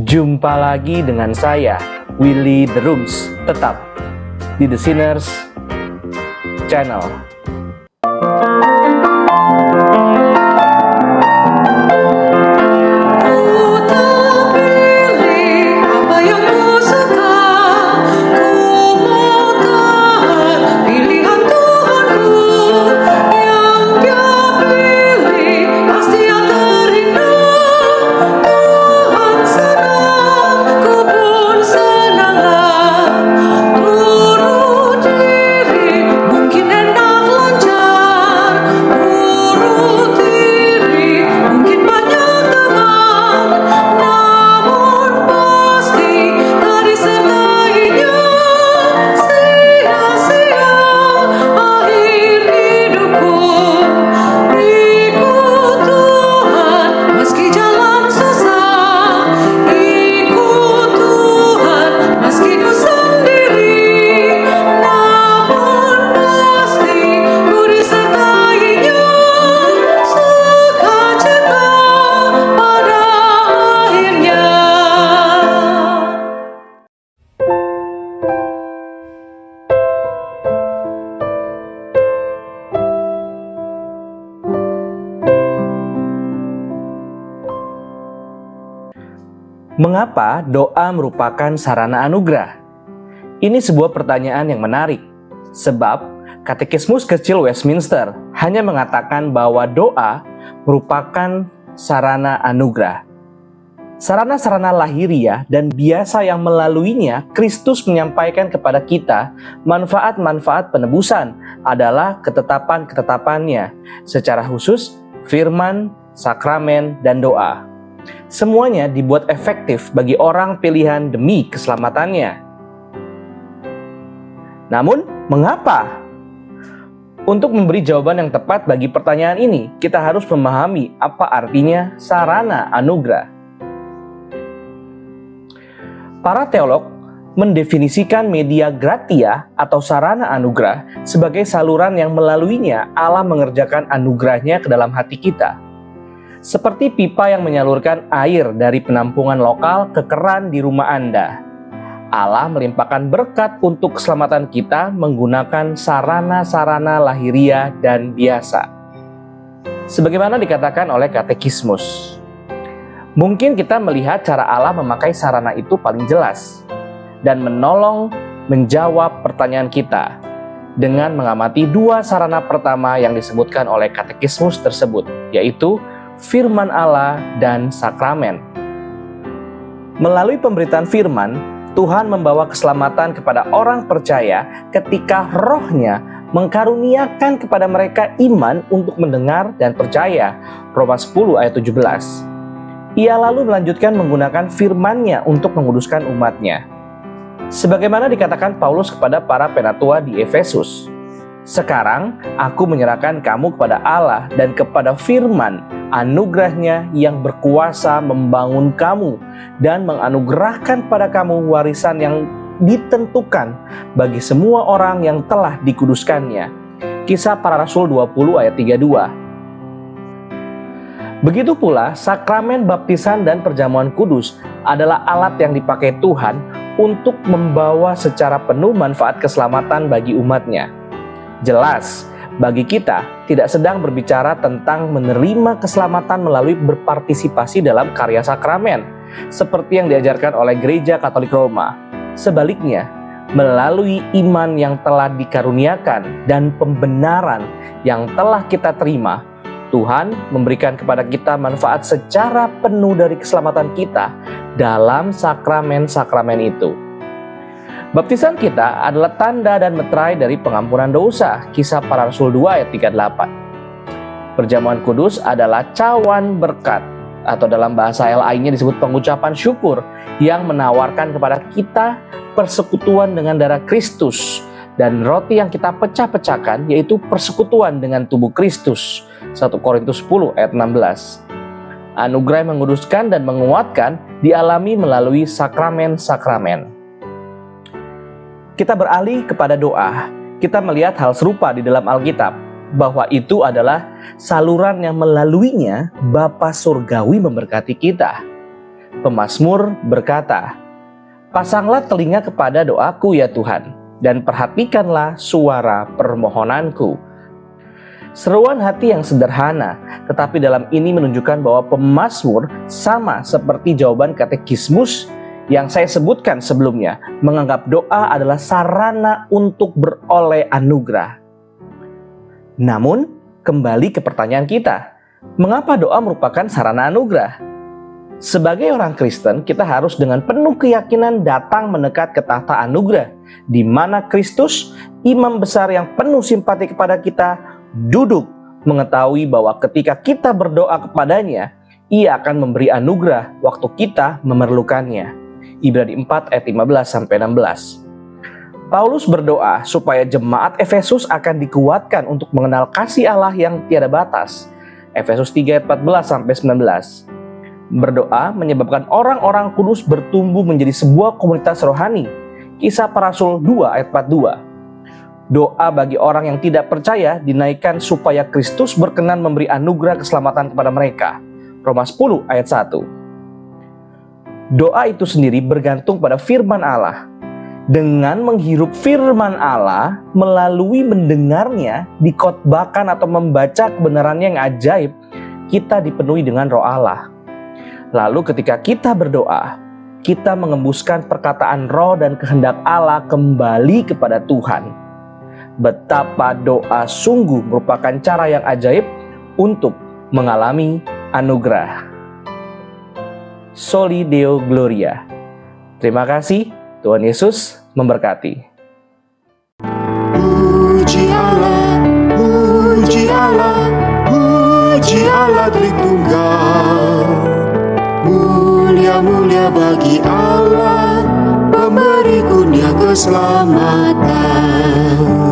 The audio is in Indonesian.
Jumpa lagi dengan saya, Willy The Rooms, tetap di The Sinners Channel. Mengapa doa merupakan sarana anugerah? Ini sebuah pertanyaan yang menarik, sebab Katekismus Kecil Westminster hanya mengatakan bahwa doa merupakan sarana anugerah. Sarana-sarana lahiriah dan biasa yang melaluinya Kristus menyampaikan kepada kita manfaat-manfaat penebusan adalah ketetapan-ketetapannya, secara khusus firman, sakramen, dan doa. Semuanya dibuat efektif bagi orang pilihan demi keselamatannya. Namun, mengapa? Untuk memberi jawaban yang tepat bagi pertanyaan ini, kita harus memahami apa artinya sarana anugerah. Para teolog mendefinisikan media gratia atau sarana anugerah sebagai saluran yang melaluinya Allah mengerjakan anugerahnya ke dalam hati kita. Seperti pipa yang menyalurkan air dari penampungan lokal ke keran di rumah Anda. Allah melimpahkan berkat untuk keselamatan kita menggunakan sarana-sarana lahiriah dan biasa. Sebagaimana dikatakan oleh Katekismus. Mungkin kita melihat cara Allah memakai sarana itu paling jelas dan menolong menjawab pertanyaan kita dengan mengamati dua sarana pertama yang disebutkan oleh Katekismus tersebut, yaitu firman Allah dan sakramen. Melalui pemberitaan firman, Tuhan membawa keselamatan kepada orang percaya ketika Roh-Nya mengkaruniakan kepada mereka iman untuk mendengar dan percaya. Roma 10 ayat 17. Ia lalu melanjutkan menggunakan firman-Nya untuk menguduskan umat-Nya. Sebagaimana dikatakan Paulus kepada para penatua di Efesus, "Sekarang aku menyerahkan kamu kepada Allah dan kepada firman anugerah-Nya yang berkuasa membangun kamu dan menganugerahkan pada kamu warisan yang ditentukan bagi semua orang yang telah dikuduskannya." Kisah Para Rasul 20 ayat 32. Begitu pula sakramen baptisan dan perjamuan kudus adalah alat yang dipakai Tuhan untuk membawa secara penuh manfaat keselamatan bagi umat-Nya. Jelas, bagi kita tidak sedang berbicara tentang menerima keselamatan melalui berpartisipasi dalam karya sakramen, seperti yang diajarkan oleh Gereja Katolik Roma. Sebaliknya, melalui iman yang telah dikaruniakan dan pembenaran yang telah kita terima, Tuhan memberikan kepada kita manfaat secara penuh dari keselamatan kita dalam sakramen-sakramen itu. Baptisan kita adalah tanda dan meterai dari pengampunan dosa. Kisah Para Rasul 2 ayat 38. Perjamuan kudus adalah cawan berkat, atau dalam bahasa lainnya disebut pengucapan syukur, yang menawarkan kepada kita persekutuan dengan darah Kristus. Dan roti yang kita pecah-pecahkan yaitu persekutuan dengan tubuh Kristus. 1 Korintus 10 ayat 16. Anugerah yang menguduskan dan menguatkan dialami melalui sakramen-sakramen. Kita beralih kepada doa. Kita melihat hal serupa di dalam Alkitab, bahwa itu adalah saluran yang melaluinya Bapa Surgawi memberkati kita. Pemazmur berkata, "Pasanglah telinga kepada doaku ya Tuhan, dan perhatikanlah suara permohonanku." Seruan hati yang sederhana, tetapi dalam ini menunjukkan bahwa pemazmur sama seperti jawaban katekismus yang saya sebutkan sebelumnya, menganggap doa adalah sarana untuk beroleh anugerah. Namun, kembali ke pertanyaan kita, mengapa doa merupakan sarana anugerah? Sebagai orang Kristen, kita harus dengan penuh keyakinan datang mendekat ke tahta anugerah, di mana Kristus, imam besar yang penuh simpati kepada kita, duduk mengetahui bahwa ketika kita berdoa kepadanya, Ia akan memberi anugerah waktu kita memerlukannya. Ibrani 4 ayat 15-16. Paulus berdoa supaya jemaat Efesus akan dikuatkan untuk mengenal kasih Allah yang tiada batas. Efesus 3 ayat 14-19. Berdoa menyebabkan orang-orang kudus bertumbuh menjadi sebuah komunitas rohani. Kisah Para Rasul 2 ayat 42. Doa bagi orang yang tidak percaya dinaikkan supaya Kristus berkenan memberi anugerah keselamatan kepada mereka. Roma 10 ayat 1. Doa itu sendiri bergantung pada firman Allah. Dengan menghirup firman Allah, melalui mendengarnya, dikhotbahkan atau membaca kebenarannya yang ajaib, kita dipenuhi dengan roh Allah. Lalu ketika kita berdoa, kita mengembuskan perkataan roh dan kehendak Allah kembali kepada Tuhan. Betapa doa sungguh merupakan cara yang ajaib untuk mengalami anugerah. Soli Deo Gloria. Terima kasih, Tuhan Yesus memberkati. Puji Allah, puji Allah, puji Allah Tritunggal. Mulia-mulia bagi Allah, pemberi kurnia keselamatan.